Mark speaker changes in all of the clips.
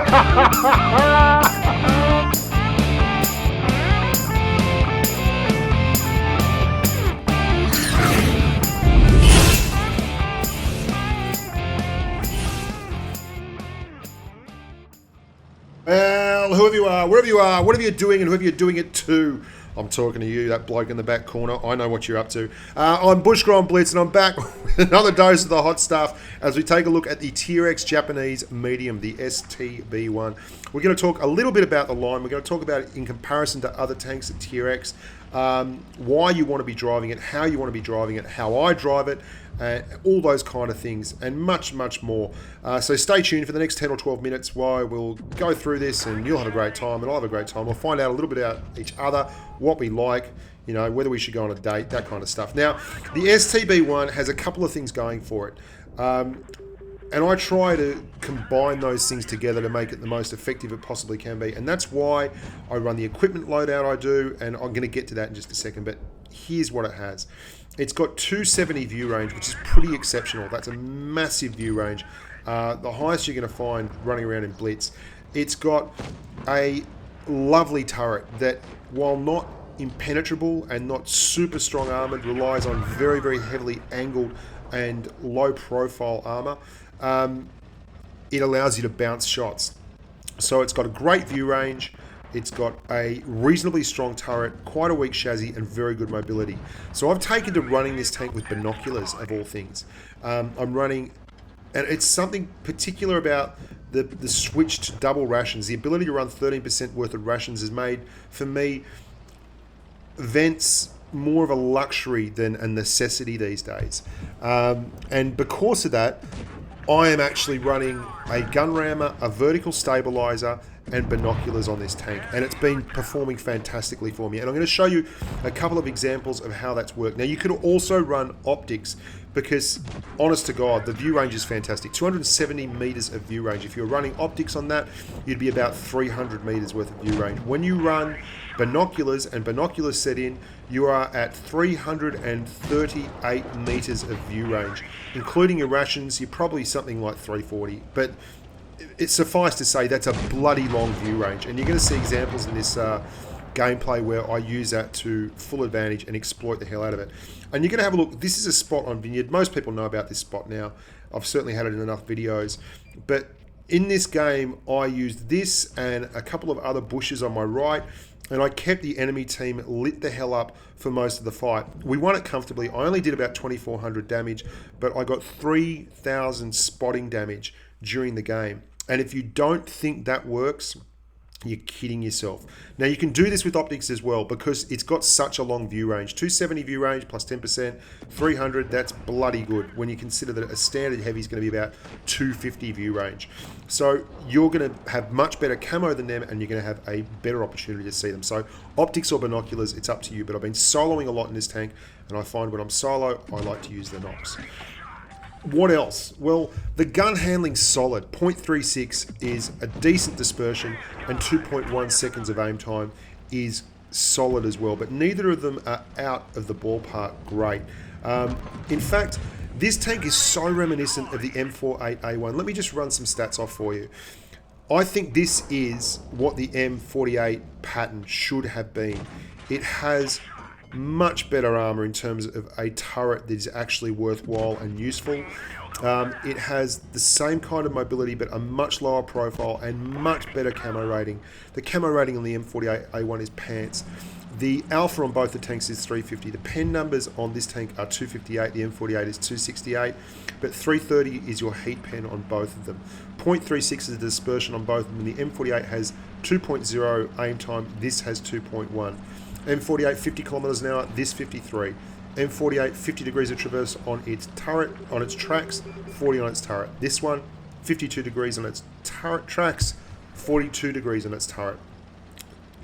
Speaker 1: Well, whoever you are, wherever you are, whatever you're doing and whoever you're doing it to, I'm talking to you, that bloke in the back corner. I know what you're up to. I'm Bushka Blitz, and I'm back with another dose of the hot stuff as we take a look at the Tier X Japanese Medium, the STB one. We're going to talk a little bit about the line. We're going to talk about it in comparison to other tanks at Tier X, why you want to be driving it, how you want to be driving it, how I drive it, all those kind of things, and much, much more. So stay tuned for the next 10 or 12 minutes while we'll go through this, and you'll have a great time, and I'll have a great time. We'll find out a little bit about each other, what we like, you know, whether we should go on a date, that kind of stuff. Now, the STB one has a couple of things going for it. And I try to combine those things together to make it the most effective it possibly can be. And that's why I run the equipment loadout I do, and I'm going to get to that in just a second. But here's what it has. It's got 270 view range, which is pretty exceptional. That's a massive view range. The highest you're going to find running around in Blitz. It's got a lovely turret that, while not impenetrable and not super strong armored, relies on very, very heavily angled and low profile armor. It allows you to bounce shots. So it's got a great view range, it's got a reasonably strong turret, quite a weak chassis, and very good mobility. So I've taken to running this tank with binoculars, of all things. I'm running, and it's something particular about the switch to double rations. The ability to run 13% worth of rations has made, for me, vents more of a luxury than a necessity these days. And because of that, I am actually running a gun rammer, a vertical stabilizer, and binoculars on this tank, and it's been performing fantastically for me. And I'm going to show you a couple of examples of how that's worked. Now, you could also run optics, because, honest to God, the view range is fantastic. 270 meters of view range. If you're running optics on that, you'd be about 300 meters worth of view range. When you run binoculars and binoculars set in, you are at 338 meters of view range. Including your rations, you're probably something like 340. But it's suffice to say, that's a bloody long view range. And you're going to see examples in this gameplay where I use that to full advantage and exploit the hell out of it. And you're going to have a look. This is a spot on Vineyard. Most people know about this spot now. I've certainly had it in enough videos. But in this game, I used this and a couple of other bushes on my right, and I kept the enemy team lit the hell up for most of the fight. We won it comfortably. I only did about 2,400 damage, but I got 3,000 spotting damage during the game. And if you don't think that works, you're kidding yourself. Now, you can do this with optics as well, because it's got such a long view range. 270 view range plus 10%, 300, that's bloody good when you consider that a standard heavy is going to be about 250 view range. So you're going to have much better camo than them, and you're going to have a better opportunity to see them. So optics or binoculars, it's up to you. But I've been soloing a lot in this tank, and I find when I'm solo, I like to use the Nox. What else? Well, the gun handling's solid. 0.36 is a decent dispersion, and 2.1 seconds of aim time is solid as well. But neither of them are out of the ballpark great. In fact, this tank is so reminiscent of the M48A1. Let me just run some stats off for you. I think this is what the M48 pattern should have been. It has much better armor in terms of a turret that is actually worthwhile and useful. It has the same kind of mobility, but a much lower profile and much better camo rating. The camo rating on the M48A1 is pants. The alpha on both the tanks is 350. The pen numbers on this tank are 258. The M48 is 268, but 330 is your heat pen on both of them. 0.36 is the dispersion on both of them. The M48 has 2.0 aim time. This has 2.1. M48 50 kilometers an hour, this 53. M48 50 degrees of traverse on its turret, on its tracks, 40 on its turret. This one 52 degrees on its turret tracks, 42 degrees on its turret.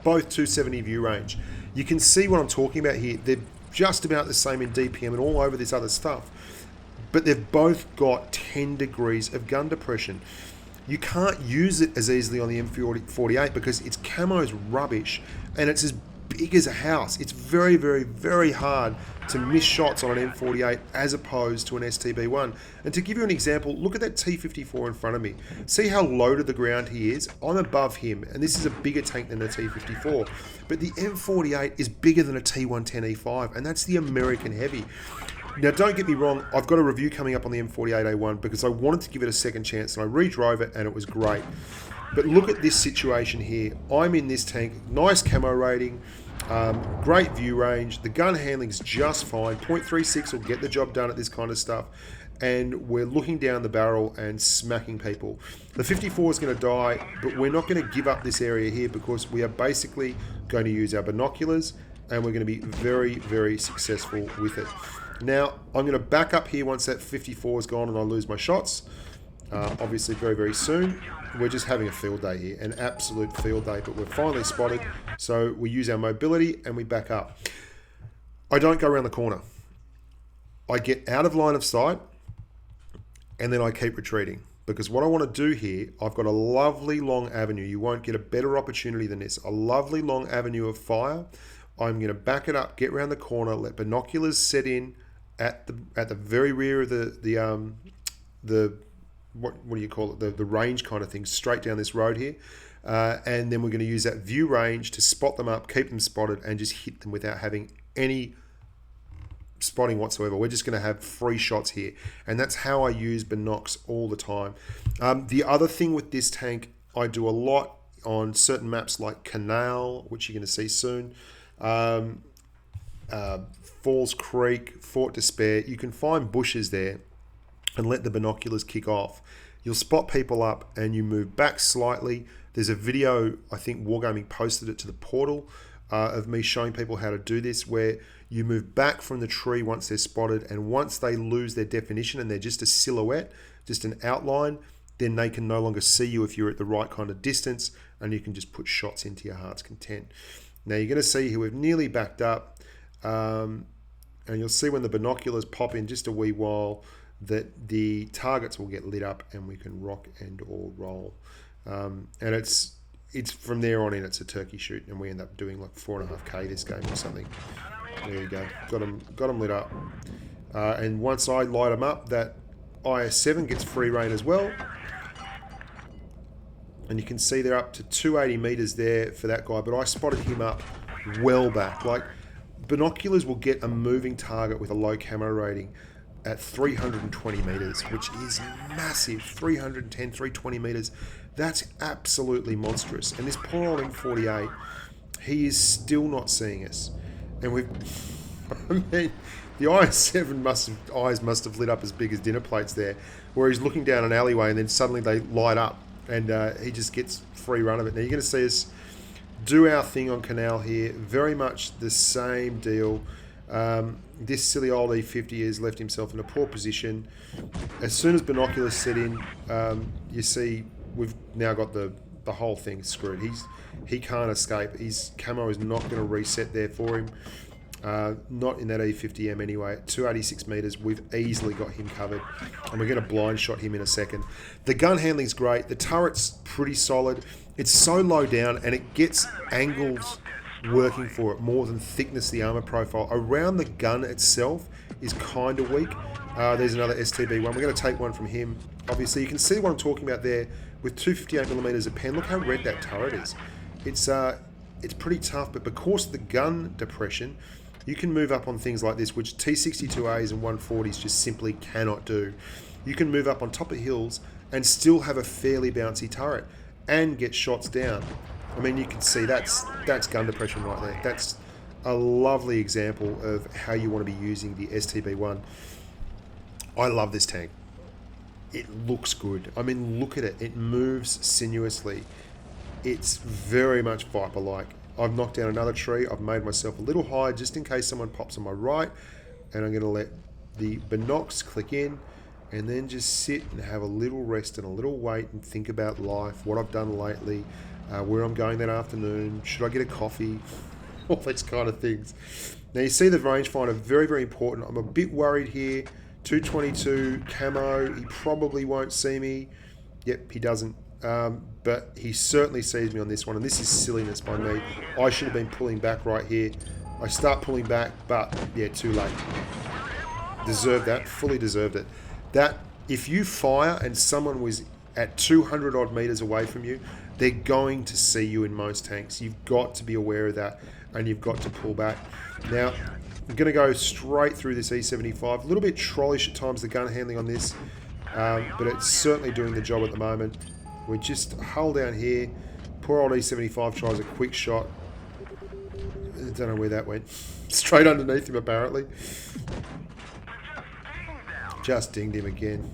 Speaker 1: Both 270 view range. You can see what I'm talking about here. They're just about the same in DPM and all over this other stuff, but they've both got 10 degrees of gun depression. You can't use it as easily on the M48 because its camo is rubbish, and it's as big as a house. It's very, very, very hard to miss shots on an M48 as opposed to an STB1. And to give you an example, look at that T54 in front of me. See how low to the ground he is? I'm above him, and this is a bigger tank than the T54. But the M48 is bigger than a T110E5, and that's the American Heavy. Now, don't get me wrong, I've got a review coming up on the M48A1 because I wanted to give it a second chance, and I re-drove it, and it was great. But look at this situation here. I'm in this tank, nice camo rating, great view range. The gun handling's just fine. .36 will get the job done at this kind of stuff. And we're looking down the barrel and smacking people. The 54 is going to die, but we're not going to give up this area here because we are basically going to use our binoculars and we're going to be very, very successful with it. Now, I'm going to back up here once that 54 is gone and I lose my shots. Obviously very, very soon. We're just having a field day here, an absolute field day, but we're finally spotted. So we use our mobility and we back up. I don't go around the corner. I get out of line of sight and then I keep retreating. Because what I want to do here, I've got a lovely long avenue. You won't get a better opportunity than this. A lovely long avenue of fire. I'm going to back it up, get around the corner, let binoculars set in at the very rear of the what do you call it, the range kind of thing, straight down this road here, and then we're going to use that view range to spot them up, keep them spotted, and just hit them without having any spotting whatsoever. We're just going to have free shots here, and that's how I use binocs all the time. The other thing with this tank, I do a lot on certain maps like Canal, which you're going to see soon, Falls Creek, Fort Despair. You can find bushes there and let the binoculars kick off. You'll spot people up and you move back slightly. There's a video, I think Wargaming posted it to the portal, of me showing people how to do this, where you move back from the tree once they're spotted, and once they lose their definition and they're just a silhouette, just an outline, then they can no longer see you if you're at the right kind of distance, and you can just put shots into your heart's content. Now you're going to see here we've nearly backed up, and you'll see when the binoculars pop in just a wee while that the targets will get lit up and we can rock and or roll. And it's from there on in, it's a turkey shoot, and we end up doing like 4.5k this game or something. There you go, got them lit up. And once I light them up, that IS-7 gets free reign as well. And you can see they're up to 280 meters there for that guy, but I spotted him up well back. Like, binoculars will get a moving target with a low camo rating at 320 meters, which is massive. 310, 320 meters. That's absolutely monstrous. And this poor old M48, he is still not seeing us. And I mean, the IS-7 eyes must have lit up as big as dinner plates there, where he's looking down an alleyway and then suddenly they light up and he just gets free run of it. Now you're going to see us do our thing on Canal here. Very much the same deal. This silly old E50 has left himself in a poor position. As soon as binoculars set in, you see we've now got the whole thing screwed. He can't escape. His camo is not going to reset there for him. Not in that E50M anyway. At 286 meters, we've easily got him covered, and we're going to blind shot him in a second. The gun handling's great. The turret's pretty solid. It's so low down, and it gets angles working for it more than thickness of the armor profile. Around the gun itself is kind of weak. There's another STB one. We're going to take one from him. Obviously, you can see what I'm talking about there with 258mm of pen. Look how red that turret is. It's pretty tough, but because of the gun depression, you can move up on things like this, which T62As and 140s just simply cannot do. You can move up on top of hills and still have a fairly bouncy turret and get shots down. I mean, you can see that's gun depression right there. That's a lovely example of how you want to be using the STB1. I love this tank. It looks good. I mean, look at it. It moves sinuously. It's very much Viper-like. I've knocked down another tree. I've made myself a little high just in case someone pops on my right. And I'm going to let the binocs click in and then just sit and have a little rest and a little wait and think about life, what I've done lately, where I'm going that afternoon, should I get a coffee, all these kind of things. Now you see the rangefinder, very, very important. I'm a bit worried here. 222 camo, he probably won't see me. Yep, he doesn't. but he certainly sees me on this one, and this is silliness by me. I should have been pulling back right here. I start pulling back, but yeah, too late. Deserved that, fully deserved it. That, if you fire and someone was at 200 odd meters away from you, they're going to see you in most tanks. You've got to be aware of that, and you've got to pull back. Now, I'm going to go straight through this E75. A little bit trollish at times, the gun handling on this, but it's certainly doing the job at the moment. We just hull down here. Poor old E75 tries a quick shot. I don't know where that went. Straight underneath him, apparently. Just dinged him again.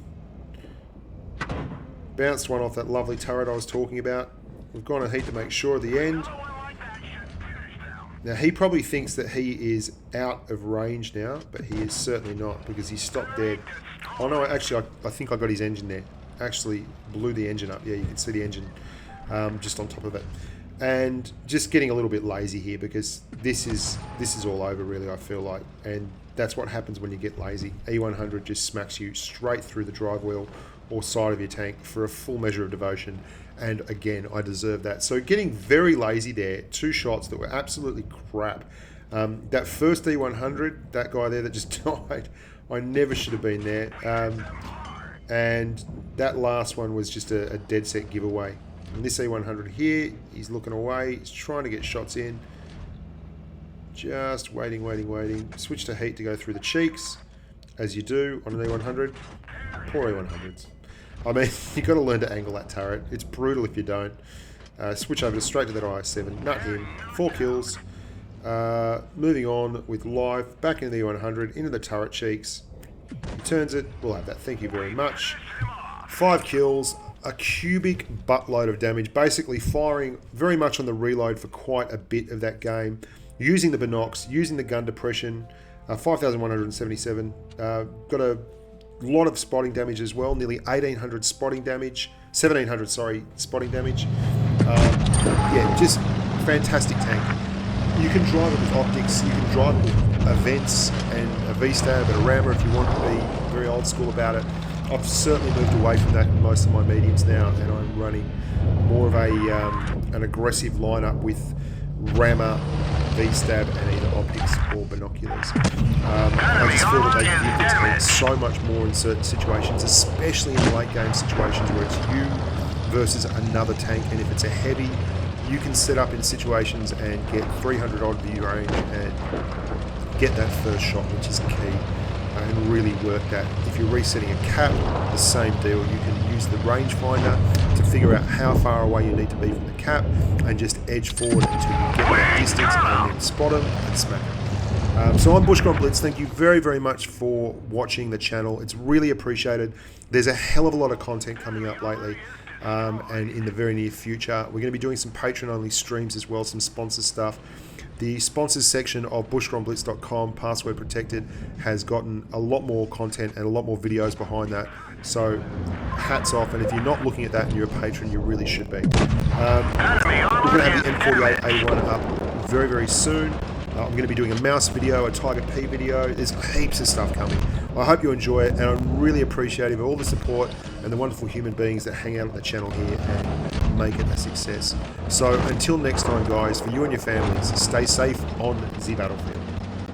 Speaker 1: Bounced one off that lovely turret I was talking about. We've gone a heat to make sure at the end. Now, he probably thinks that he is out of range now, but he is certainly not, because he stopped dead. Oh no, actually, I think I got his engine there. Actually blew the engine up. Yeah, you can see the engine just on top of it. And just getting a little bit lazy here, because this is all over, really, I feel like. And that's what happens when you get lazy. E100 just smacks you straight through the drive wheel or side of your tank for a full measure of devotion. And again, I deserve that. So getting very lazy there, 2 shots that were absolutely crap. That first E100, that guy there that just died, I never should have been there. And that last one was just a dead set giveaway. And this E100 here, he's looking away, he's trying to get shots in. Just waiting, waiting, waiting. Switch to heat to go through the cheeks, as you do on an E100. Poor E100s. I mean, you've got to learn to angle that turret. It's brutal if you don't. Switch over straight to that IS-7. Nut him. 4 kills. Moving on with live. Back into the E100. Into the turret cheeks. He turns it. We'll have that. Thank you very much. 5 kills. A cubic buttload of damage. Basically firing very much on the reload for quite a bit of that game. Using the binocs. Using the gun depression. 5,177. Got a lot of spotting damage as well, nearly 1,800 spotting damage, 1,700, sorry, spotting damage. Yeah, just fantastic tank. You can drive it with optics, you can drive it with events and a V-stab and a rammer if you want to be very old school about it. I've certainly moved away from that in most of my mediums now, and I'm running more of an aggressive lineup with rammer, V-stab and either optics or binoculars. I just feel that they give the tank so much more in certain situations, especially in late game situations where it's you versus another tank, and if it's a heavy, you can set up in situations and get 300 odd view range and get that first shot, which is key, and really work that. If you're resetting a cap, the same deal. You can use the rangefinder to figure out how far away you need to be from the cap and just edge forward until you get that distance and then spot them and smack them. So I'm Bushka on Blitz. Thank you very, very much for watching the channel. It's really appreciated. There's a hell of a lot of content coming up lately. And in the very near future, we're going to be doing some Patreon-only streams as well, some sponsor stuff. The sponsors section of bushkaonblitz.com, password protected, has gotten a lot more content and a lot more videos behind that. So hats off, and if you're not looking at that and you're a patron, you really should be. We're going to have the M48A1 up very, very soon. I'm going to be doing a mouse video, a Tiger P video. There's heaps of stuff coming. I hope you enjoy it, and I'm really appreciative of all the support and the wonderful human beings that hang out on the channel here and make it a success. So until next time, guys, for you and your families, stay safe on the battlefield.